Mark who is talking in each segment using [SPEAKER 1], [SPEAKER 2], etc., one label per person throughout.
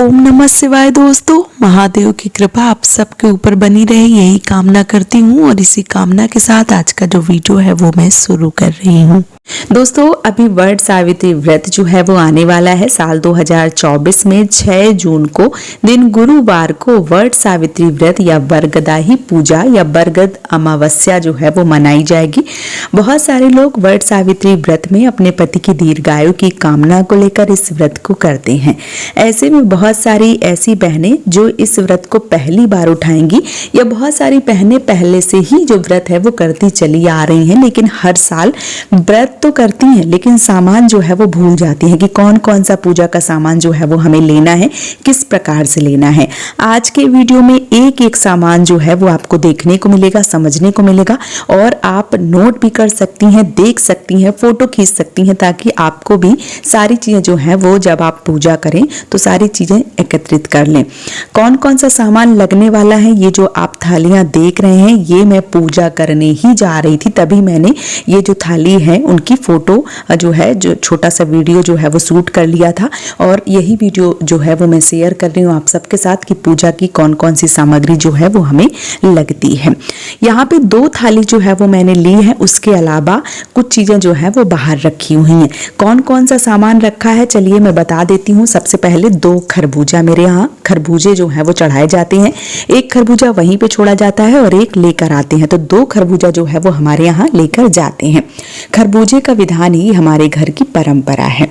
[SPEAKER 1] ओम नमः शिवाय। दोस्तों, महादेव की कृपा आप सबके ऊपर बनी रहे, यही कामना करती हूँ। और इसी कामना के साथ आज का जो वीडियो है वो मैं शुरू कर रही हूँ। दोस्तों, अभी वट सावित्री व्रत जो है वो आने वाला है। साल 2024 में 6 जून को दिन गुरुवार को वट सावित्री व्रत या बरगदाही पूजा या बरगद अमावस्या जो है वो मनाई जाएगी। बहुत सारे लोग वट सावित्री व्रत में अपने पति की दीर्घायु की कामना को लेकर इस व्रत को करते हैं। ऐसे में बहुत सारी ऐसी बहनें जो इस व्रत को पहली बार उठाएंगी या बहुत सारी बहनें पहले से ही जो व्रत है वो करती चली आ रही हैं, लेकिन हर साल व्रत तो करती हैं लेकिन सामान जो है वो भूल जाती हैं कि कौन कौन सा पूजा का सामान जो है वो हमें लेना है, किस प्रकार से लेना है। आज के वीडियो में एक एक सामान जो है वो आपको देखने को मिलेगा, समझने को मिलेगा और आप नोट भी कर सकती हैं, देख सकती हैं, फोटो खींच सकती हैं, ताकि आपको भी सारी चीजें जो है वो जब आप पूजा करें तो सारी चीजें एकत्रित कर लें। कौन कौन सा सामान लगने वाला है, ये जो आप थालियां देख रहे हैं ये मैं पूजा करने ही जा रही थी, तभी मैंने ये जो थाली है उनकी फोटो जो है, जो छोटा सा वीडियो जो है वो शूट कर लिया था और यही वीडियो जो है वो मैं शेयर कर रही हूँ आप सबके साथ कि पूजा की कौन कौन सी सामग्री जो है वो हमें लगती है। यहाँ पे 2 थाली जो है वो मैंने ली है, उसके अलावा कुछ चीजें जो है वो बाहर रखी हुई हैं। कौन कौन सा सामान रखा है चलिए मैं बता देती हूँ। सबसे पहले 2 खरबूजा, मेरे यहाँ खरबूजे जो है वो चढ़ाए जाते हैं। एक खरबूजा वहीं पे छोड़ा जाता है और एक लेकर आते हैं, तो 2 खरबूजा जो है वो हमारे यहाँ लेकर जाते हैं। खरबूजे का विधान ही हमारे घर की परंपरा है।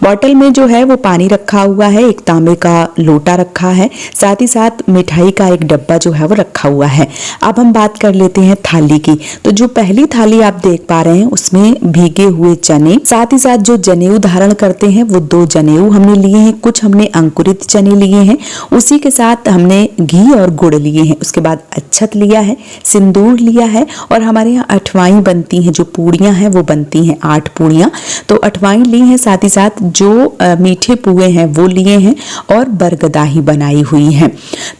[SPEAKER 1] बॉटल में जो है वो पानी रखा हुआ है, एक तांबे का लोटा रखा है, साथ ही साथ मिठाई का एक डब्बा जो है वो रखा हुआ है। अब हम बात कर लेते हैं थाली की। तो जो पहली थाली आप देख पा रहे हैं उसमें भीगे हुए चने, साथ ही साथ जो जनेऊ धारण करते हैं वो 2 जनेऊ हमने लिए हैं, कुछ हमने अंकुरित चने लिए हैं, उसी के साथ हमने घी और गुड़ लिए हैं, उसके बाद अक्षत लिया है, सिंदूर लिया है और हमारे यहाँ अठवाई बनती हैं, जो पूड़ियाँ हैं वो बनती हैं 8 पूड़ियाँ, तो अठवाई ली हैं, साथ ही साथ जो मीठे पुए हैं वो लिए हैं और बरगदाही बनाई हुई है।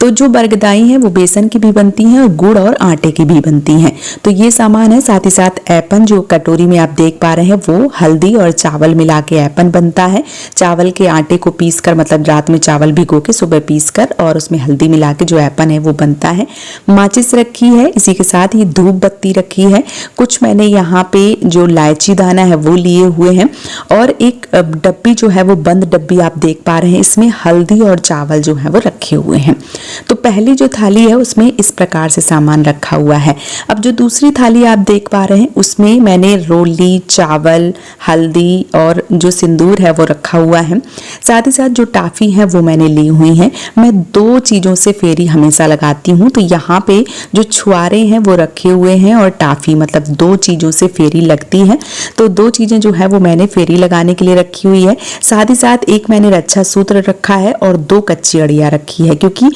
[SPEAKER 1] तो जो बरगदाही है वो बेसन की भी बनती हैं और गुड़ और आटे की भी बनती हैं। तो ये सामान है। साथ ही साथ ऐपन जो कटोरी में आप देख पा रहे हैं वो हल्दी और चावल मिला के ऐपन बनता है। चावल के आटे को पीस कर, मतलब रात में चावल भिगो के सुबह पीस कर और उसमें हल्दी मिला के जो ऐपन है वो बनता है। माचिस रखी है, इसी के साथ ही धूप बत्ती रखी है। कुछ मैंने यहाँ पे जो इलायची दाना है वो लिए हुए हैं और एक डब्बी जो है वो बंद डब्बी आप देख पा रहे हैं, इसमें हल्दी और चावल जो है वो रखे हुए हैं। तो पहली जो थाली है उसमें इस प्रकार से सामान रखा हुआ है। अब जो दूसरी थाली आप देख पा रहे हैं उसमें मैंने रोली, चावल, हल्दी और जो सिंदूर है वो रखा हुआ है। साथ ही साथ जो टाफी है वो मैंने ली हुई है। मैं 2 चीजों से फेरी हमेशा लगाती हूँ, तो यहाँ पे जो छुआरे हैं वो रखे हुए हैं और टाफी, मतलब 2 चीजों से फेरी लगती है। तो 2 चीजें जो है वो मैंने फेरी लगाने के लिए रखी हुई है। साथ ही साथ एक मैंने रक्षा सूत्र रखा है और 2 कच्ची अड़िया रखी है, क्योंकि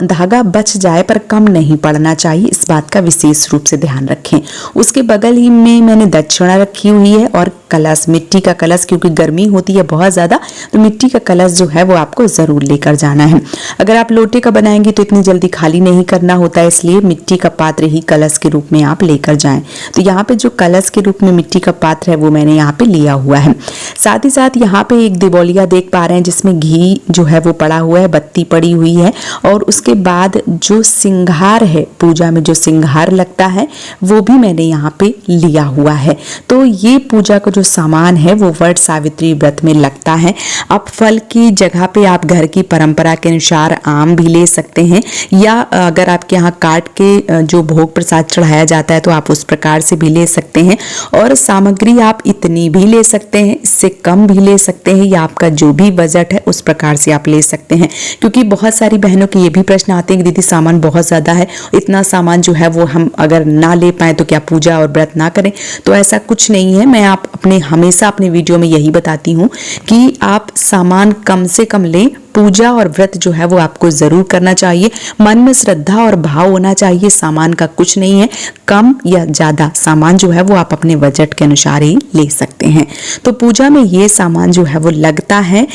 [SPEAKER 1] धागा बच जाए पर कम नहीं पड़ना चाहिए, इस बात का विशेष रूप से ध्यान रखें। उसके बगल ही में मैंने दक्षिणा रखी हुई है और कलश, मिट्टी का कलश, क्योंकि गर्मी होती है बहुत ज्यादा, तो मिट्टी का कलश जो है वो आपको जरूर लेकर जाना है। अगर आप लोटे का बनाएंगे तो इतनी जल्दी खाली नहीं करना होता है, इसलिए मिट्टी का पात्र ही कलश के रूप में आप लेकर जाएं। तो यहाँ पे जो कलश के रूप में मिट्टी का पात्र है वो मैंने यहाँ पे लिया हुआ है। साथ ही साथ यहाँ पे एक दिबोलिया देख पा रहे हैं जिसमें घी जो है वो पड़ा हुआ है, बत्ती पड़ी हुई है और उसके बाद जो सिंगार है, पूजा में जो सिंगार लगता है वो भी मैंने यहाँ पे लिया हुआ है। तो ये पूजा का जो सामान है वो वट सावित्री व्रत में लगता है। अब फल की जगह पे आप घर की परंपरा के अनुसार आम भी ले सकते हैं, या अगर आपके यहाँ काट के जो भोग प्रसाद चढ़ाया जाता है तो आप उस प्रकार से भी ले सकते हैं। और सामग्री आप इतनी भी ले सकते हैं, इससे कम भी ले सकते हैं, या आपका जो भी बजट है उस प्रकार से आप ले सकते हैं। क्योंकि बहुत सारी बहनों के ये भी प्रश्न आते हैं कि दीदी सामान बहुत ज़्यादा है, इतना सामान जो है वो हम अगर ना ले पाए तो क्या पूजा और व्रत ना करें? तो ऐसा कुछ नहीं है। मैं आप हमेशा अपने वीडियो में यही बताती हूँ कि आप सामान कम से कम लें, पूजा और व्रत जो है वो आपको जरूर करना चाहिए। मन में श्रद्धा और भाव होना चाहिए, सामान का कुछ नहीं है। कम या ज्यादा सामान जो है वो आप अपने बजट के अनुसार ही ले सकते हैं। तो पूजा में ये सामान जो है वो लगता है।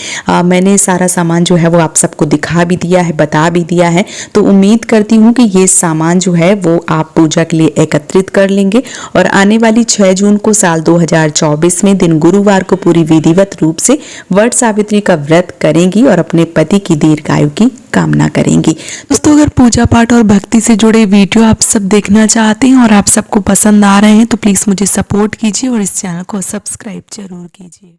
[SPEAKER 1] मैंने सारा सामान जो है वो आप सबको दिखा भी दिया है, बता भी दिया है। तो उम्मीद करती हूँ कि ये सामान जो है वो आप पूजा के लिए एकत्रित कर लेंगे और आने वाली 6 जून को साल 2024 में दिन गुरुवार को पूरी विधिवत रूप से वट सावित्री का व्रत करेंगी और अपने पति की दीर्घायु की कामना करेंगी। दोस्तों अगर पूजा पाठ और भक्ति से जुड़े वीडियो आप सब देखना चाहते हैं और आप सबको पसंद आ रहे हैं तो प्लीज़ मुझे सपोर्ट कीजिए और इस चैनल को सब्सक्राइब जरूर कीजिए।